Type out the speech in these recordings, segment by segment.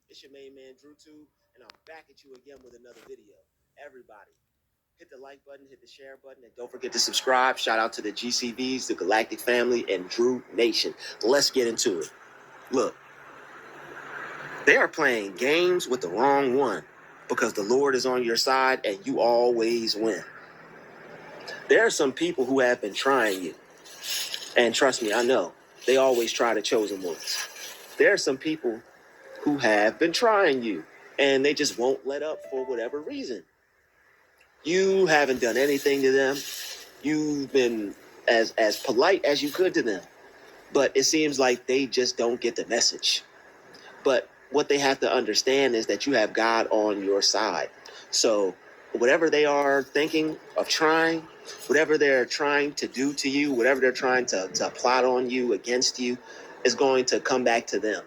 It's your main man, Drew Tube, and I'm back at you again with another video. Everybody, hit the like button, hit the share button, and don't forget to subscribe. Shout out to the GCVs, the Galactic Family, and Drew Nation. Let's get into it. Look, they are playing games with the wrong one because the Lord is on your side and you always win. There are some people who have been trying you. And trust me, I know, they always try the chosen ones. There are some people who have been trying you and they just won't let up for whatever reason. You haven't done anything to them. You've been as polite as you could to them. But it seems like they just don't get the message. But what they have to understand is that you have God on your side. So whatever they are thinking of trying, whatever they're trying to do to you, whatever they're trying to plot on you, against you, is going to come back to them.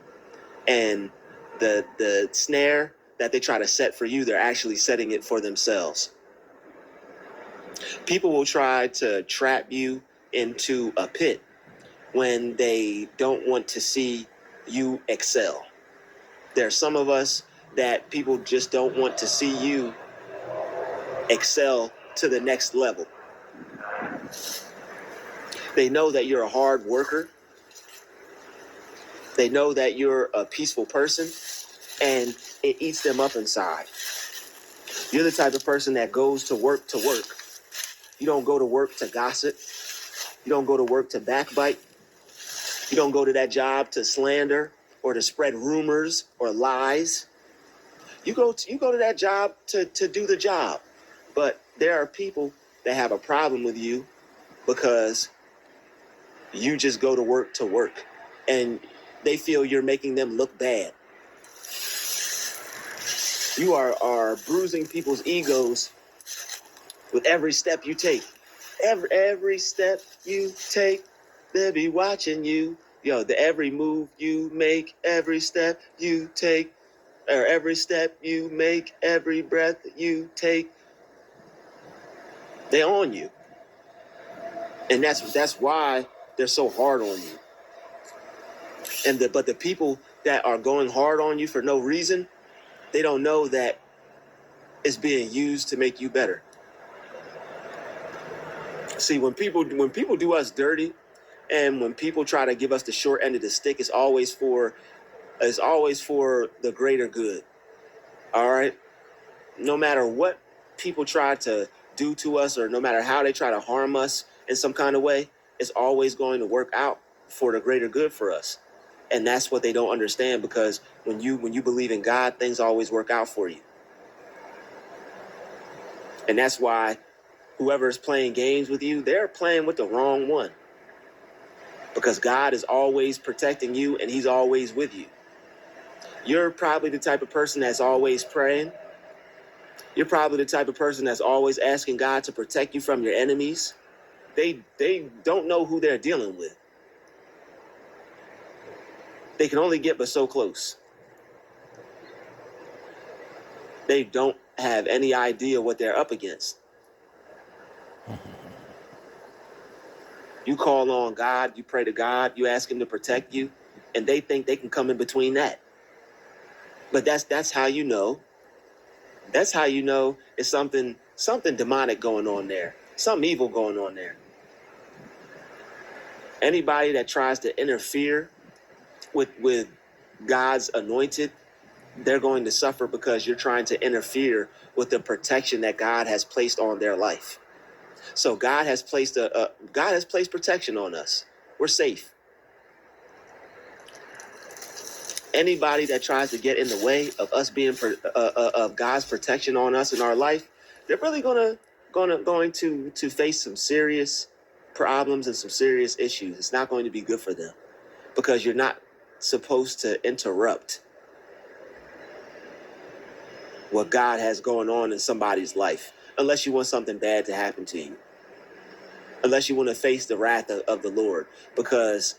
And the snare that they try to set for you, they're actually setting it for themselves. People will try to trap you into a pit when they don't want to see you excel. There are some of us that people just don't want to see you excel to the next level. They know that you're a hard worker. They know that you're a peaceful person, and it eats them up inside. You're the type of person that goes to work to work. You don't go to work to gossip. You don't go to work to backbite. You don't go to that job to slander or to spread rumors or lies. You go to that job to do the job. But there are people that have a problem with you because you just go to work and they feel you're making them look bad. You are bruising people's egos with every step you take. Every step you take, they'll be watching you. Every move you make, every step you take, or every step you make, every breath you take, they own you. And that's why they're so hard on you. But the people that are going hard on you for no reason, they don't know that it's being used to make you better. See, when people do us dirty, and when people try to give us the short end of the stick, it's always for the greater good. All right? No matter what people try to do to us, or no matter how they try to harm us in some kind of way, it's always going to work out for the greater good for us. And that's what they don't understand, because when you believe in God, things always work out for you. And that's why whoever is playing games with you, they're playing with the wrong one. Because God is always protecting you and he's always with you. You're probably the type of person that's always praying. You're probably the type of person that's always asking God to protect you from your enemies. They don't know who they're dealing with. They can only get but so close. They don't have any idea what they're up against. You call on God, you pray to God, you ask him to protect you, and they think they can come in between that. But that's how you know. That's how you know it's something demonic going on there. Something evil going on there. Anybody that tries to interfere with God's anointed, they're going to suffer, because you're trying to interfere with the protection that God has placed on their life. So God has placed protection on us. We're safe. Anybody that tries to get in the way of us being of God's protection on us in our life, they're really going to face some serious problems and some serious issues. It's not going to be good for them, because you're not supposed to interrupt what God has going on in somebody's life, unless you want something bad to happen to you, unless you want to face the wrath of the Lord. Because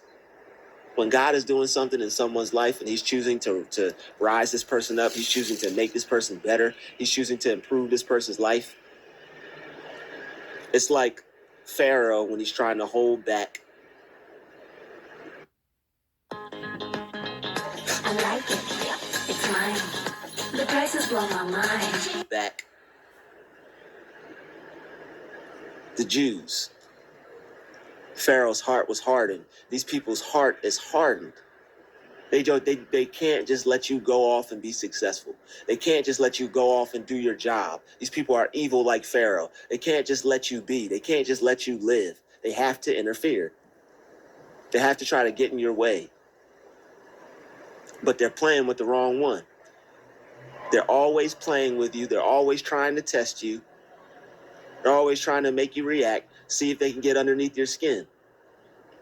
when God is doing something in someone's life and he's choosing to rise this person up, he's choosing to make this person better, he's choosing to improve this person's life, it's like Pharaoh when he's trying to hold back. I like it. It's mind. The prices blow my mind. Back. The Jews. Pharaoh's heart was hardened. These people's heart is hardened. They can't just let you go off and be successful. They can't just let you go off and do your job. These people are evil like Pharaoh. They can't just let you be. They can't just let you live. They have to interfere. They have to try to get in your way. But they're playing with the wrong one. They're always playing with you. They're always trying to test you. They're always trying to make you react, see if they can get underneath your skin.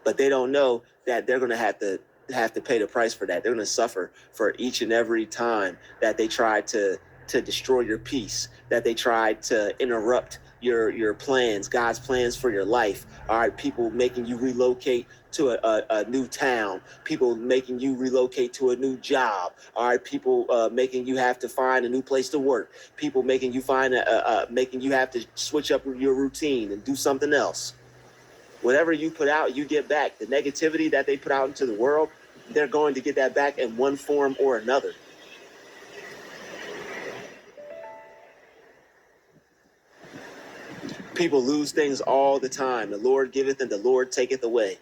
But they don't know that they're going to have to pay the price for that. They're going to suffer for each and every time that they try to destroy your peace, that they try to interrupt your plans, God's plans for your life. All right, people making you relocate to a new town, people making you relocate to a new job. All right, people making you have to find a new place to work. People making you making you have to switch up your routine and do something else. Whatever you put out, you get back. The negativity that they put out into the world, they're going to get that back in one form or another. People lose things all the time. The Lord giveth and the Lord taketh away.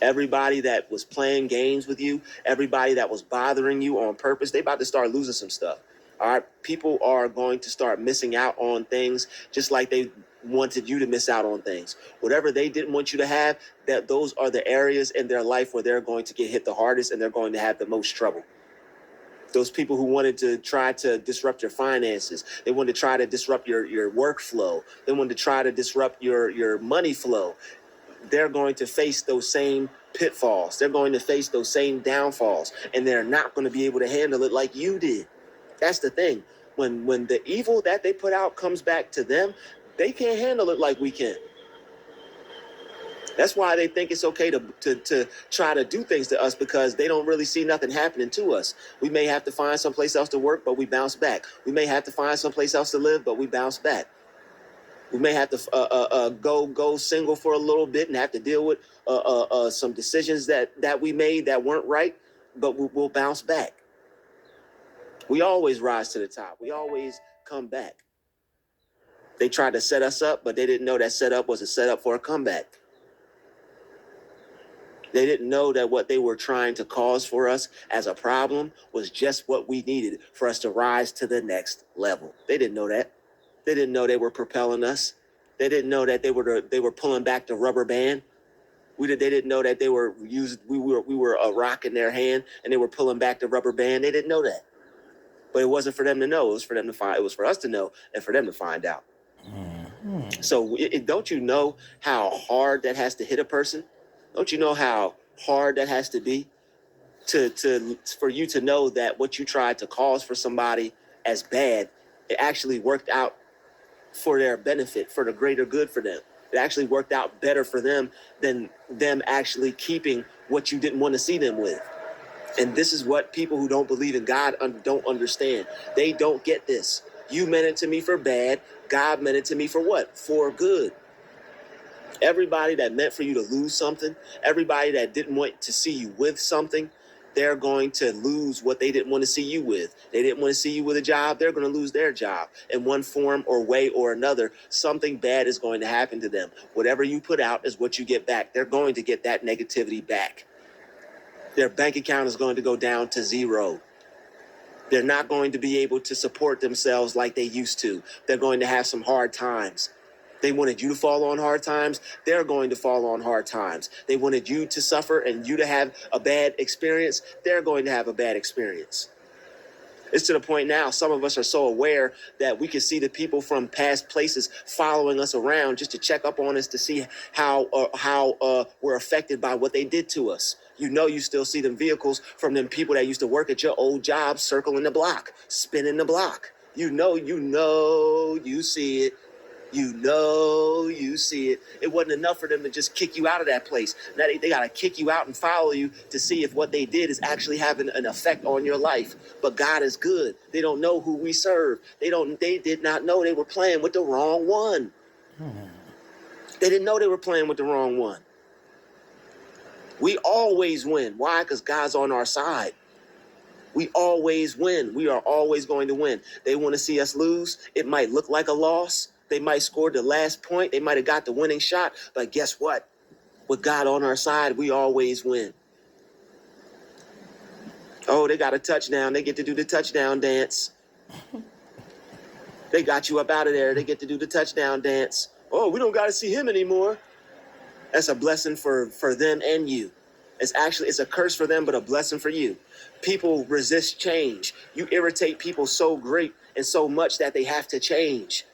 Everybody that was playing games with you, everybody that was bothering you on purpose, they about to start losing some stuff. All right, people are going to start missing out on things just like they wanted you to miss out on things. Whatever they didn't want you to have, that those are the areas in their life where they're going to get hit the hardest and they're going to have the most trouble. Those people who wanted to try to disrupt your finances, they wanted to try to disrupt your workflow, they wanted to try to disrupt your money flow. They're going to face those same pitfalls. They're going to face those same downfalls, and they're not going to be able to handle it like you did. That's the thing. When the evil that they put out comes back to them, they can't handle it like we can. That's why they think it's okay to try to do things to us, because they don't really see nothing happening to us. We may have to find someplace else to work, but we bounce back. We may have to find someplace else to live, but we bounce back. We may have to go single for a little bit and have to deal with some decisions that we made that weren't right, but we'll bounce back. We always rise to the top. We always come back. They tried to set us up, but they didn't know that setup was a setup for a comeback. They didn't know that what they were trying to cause for us as a problem was just what we needed for us to rise to the next level. They didn't know that. They didn't know they were propelling us. They didn't know that they were pulling back the rubber band. They didn't know that we were a rock in their hand and they were pulling back the rubber band. They didn't know that. But it wasn't for them to know. It was for them to find. It was for us to know and for them to find out. Mm-hmm. So don't you know how hard that has to hit a person? Don't you know how hard that has to be for you to know that what you tried to cause for somebody as bad, it actually worked out for their benefit, for the greater good for them. It actually worked out better for them than them actually keeping what you didn't want to see them with. And this is what people who don't believe in God don't understand. They don't get this. You meant it to me for bad. God meant it to me for what? For good. Everybody that meant for you to lose something, everybody that didn't want to see you with something, they're going to lose what they didn't want to see you with. They didn't want to see you with a job. They're going to lose their job in one form or way or another. Something bad is going to happen to them. Whatever you put out is what you get back. They're going to get that negativity back. Their bank account is going to go down to zero. They're not going to be able to support themselves like they used to. They're going to have some hard times. They wanted you to fall on hard times. They're going to fall on hard times. They wanted you to suffer and you to have a bad experience. They're going to have a bad experience. It's to the point now, some of us are so aware that we can see the people from past places following us around just to check up on us to see how we're affected by what they did to us. You still see them vehicles from them people that used to work at your old job circling the block, spinning the block. You see it. You see it. It wasn't enough for them to just kick you out of that place. Now they got to kick you out and follow you to see if what they did is actually having an effect on your life. But God is good. They don't know who we serve. They did not know they were playing with the wrong one. They didn't know they were playing with the wrong one. We always win. Why? Because God's on our side. We always win. We are always going to win. They want to see us lose. It might look like a loss. They might score the last point. They might have got the winning shot. But guess what? With God on our side, we always win. Oh, they got a touchdown. They get to do the touchdown dance. They got you up out of there. They get to do the touchdown dance. Oh, we don't got to see him anymore. That's a blessing for them and you. It's a curse for them, but a blessing for you. People resist change. You irritate people so great and so much that they have to change.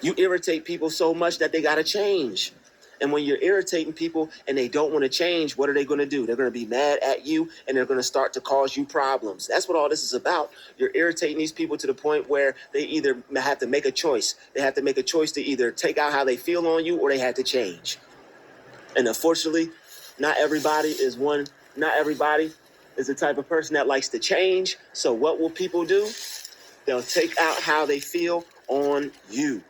You irritate people so much that they got to change. And when you're irritating people and they don't want to change, what are they going to do? They're going to be mad at you and they're going to start to cause you problems. That's what all this is about. You're irritating these people to the point where they either have to make a choice. They have to make a choice to either take out how they feel on you or they have to change. And unfortunately, not everybody is the type of person that likes to change. So what will people do? They'll take out how they feel on you.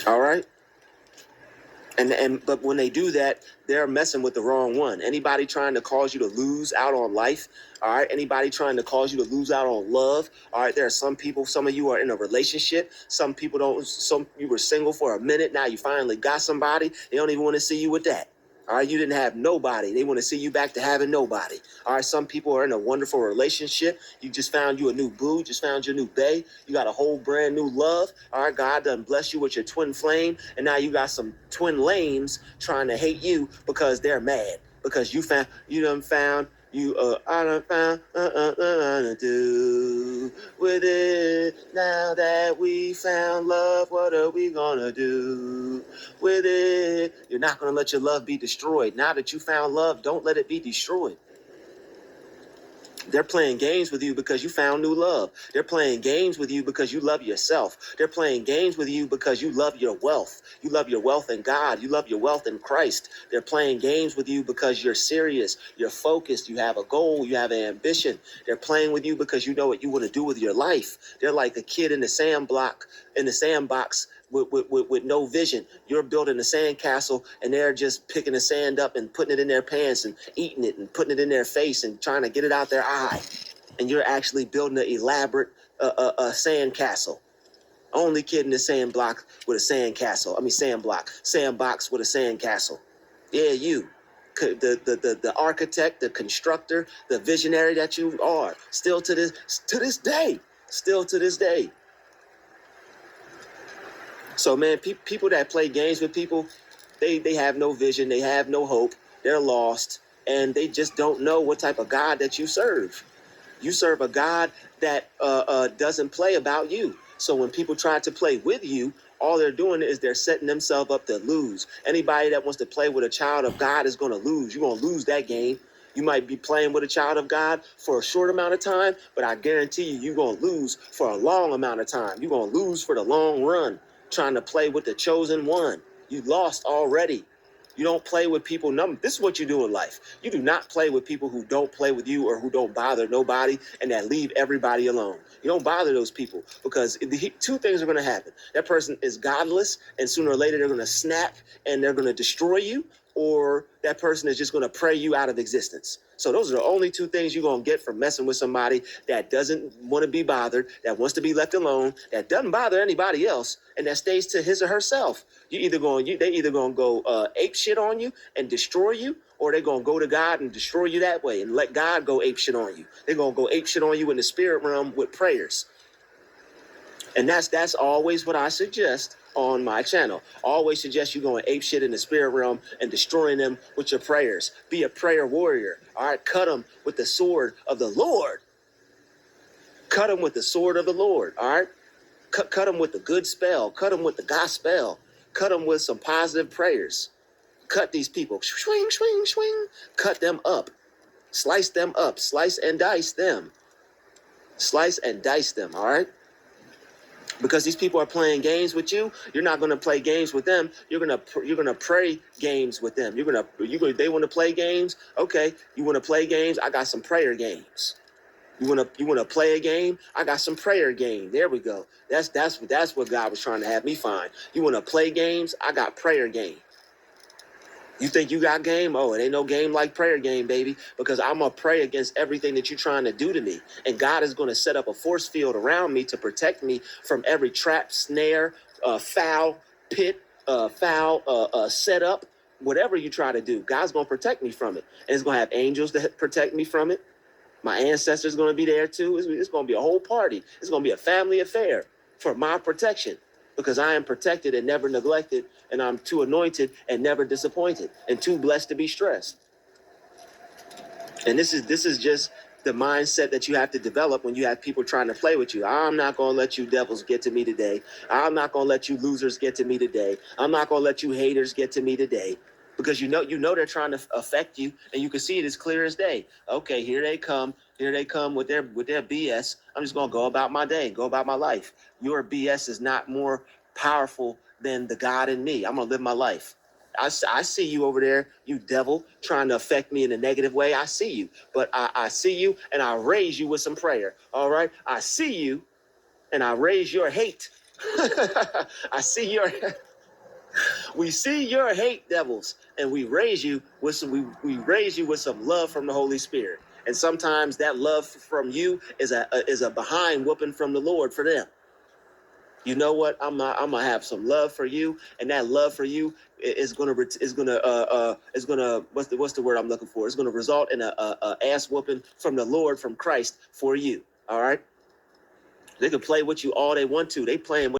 All right? But when they do that, they're messing with the wrong one. Anybody trying to cause you to lose out on life, all right? Anybody trying to cause you to lose out on love, all right? There are some people, some of you are in a relationship. Some people don't, you were single for a minute. Now you finally got somebody. They don't even want to see you with that. All right, you didn't have nobody. They want to see you back to having nobody. All right, some people are in a wonderful relationship. You just found you a new boo, just found your new bae. You got a whole brand new love. All right, God done bless you with your twin flame. And now you got some twin lames trying to hate you because they're mad. Because I done found to do with it. Now that we found love, what are we gonna do with it? You're not gonna let your love be destroyed. Now that you found love, don't let it be destroyed. They're playing games with you because you found new love. They're playing games with you because you love yourself. They're playing games with you because you love your wealth. You love your wealth in God. You love your wealth in Christ. They're playing games with you because you're serious. You're focused. You have a goal. You have an ambition. They're playing with you because you know what you want to do with your life. They're like a kid in the sandbox with no vision. You're building a sandcastle and they're just picking the sand up and putting it in their pants and eating it and putting it in their face and trying to get it out their eye. And you're actually building an elaborate sandcastle. Only kid in the sandbox with a sandbox with a sandcastle. Yeah, you. The architect, the constructor, the visionary that you are. Still to this day. So, man, people that play games with people, they have no vision. They have no hope. They're lost. And they just don't know what type of God that you serve. You serve a God that doesn't play about you. So when people try to play with you, all they're doing is they're setting themselves up to lose. Anybody that wants to play with a child of God is going to lose. You're going to lose that game. You might be playing with a child of God for a short amount of time, but I guarantee you're going to lose for a long amount of time. You're going to lose for the long run trying to play with the chosen one. You lost already. You don't play with people. This is what you do in life. You do not play with people who don't play with you or who don't bother nobody and that leave everybody alone. You don't bother those people because two things are going to happen. That person is godless and sooner or later they're going to snap and they're going to destroy you, or that person is just going to pray you out of existence. So those are the only two things you're going to get from messing with somebody that doesn't want to be bothered, that wants to be left alone, that doesn't bother anybody else, and that stays to his or herself. They either going to go ape shit on you and destroy you, or they're going to go to God and destroy you that way and let God go ape shit on you. They're going to go ape shit on you in the spirit realm with prayers. And that's always what I suggest on my channel. I always suggest you going ape shit in the spirit realm and destroying them with your prayers. Be a prayer warrior. All right, cut them with the sword of the Lord. Cut them with the sword of the Lord. All right, cut them with the good spell. Cut them with the gospel. Cut them with some positive prayers. Cut these people. Swing, swing, swing. Cut them up. Slice them up. Slice and dice them. Slice and dice them. All right. Because these people are playing games with you, you're not going to play games with them. You're gonna pray games with them. They want to play games. Okay, you want to play games? I got some prayer games. You want to play a game? I got some prayer game. There we go. That's what God was trying to have me find. You want to play games? I got prayer game. You think you got game? Oh, it ain't no game like prayer game, baby, because I'm going to pray against everything that you're trying to do to me. And God is going to set up a force field around me to protect me from every trap, snare, foul pit, foul setup, whatever you try to do. God's going to protect me from it. And it's going to have angels to protect me from it. My ancestors going to be there too. It's going to be a whole party. It's going to be a family affair for my protection, because I am protected and never neglected, and I'm too anointed and never disappointed, and too blessed to be stressed. And this is just the mindset that you have to develop when you have people trying to play with you. I'm not going to let you devils get to me today. I'm not going to let you losers get to me today. I'm not going to let you haters get to me today. Because you know they're trying to affect you, and you can see it as clear as day. Okay, here they come with their BS. I'm just gonna go about my day, go about my life. Your BS is not more powerful than the God in me. I'm gonna live my life. I see you over there, you devil, trying to affect me in a negative way. I see you, but I see you, and I raise you with some prayer. All right, I see you, and I raise your hate. I see your. We see your hate, devils, and we raise you with we raise you with some love from the Holy Spirit. And sometimes that love from you is a behind whooping from the Lord for them. You know what? I'm gonna have some love for you, and that love for you is gonna what's the word I'm looking for? It's gonna result in a ass whooping from the Lord, from Christ for you. All right. They can play with you all they want to. They playing with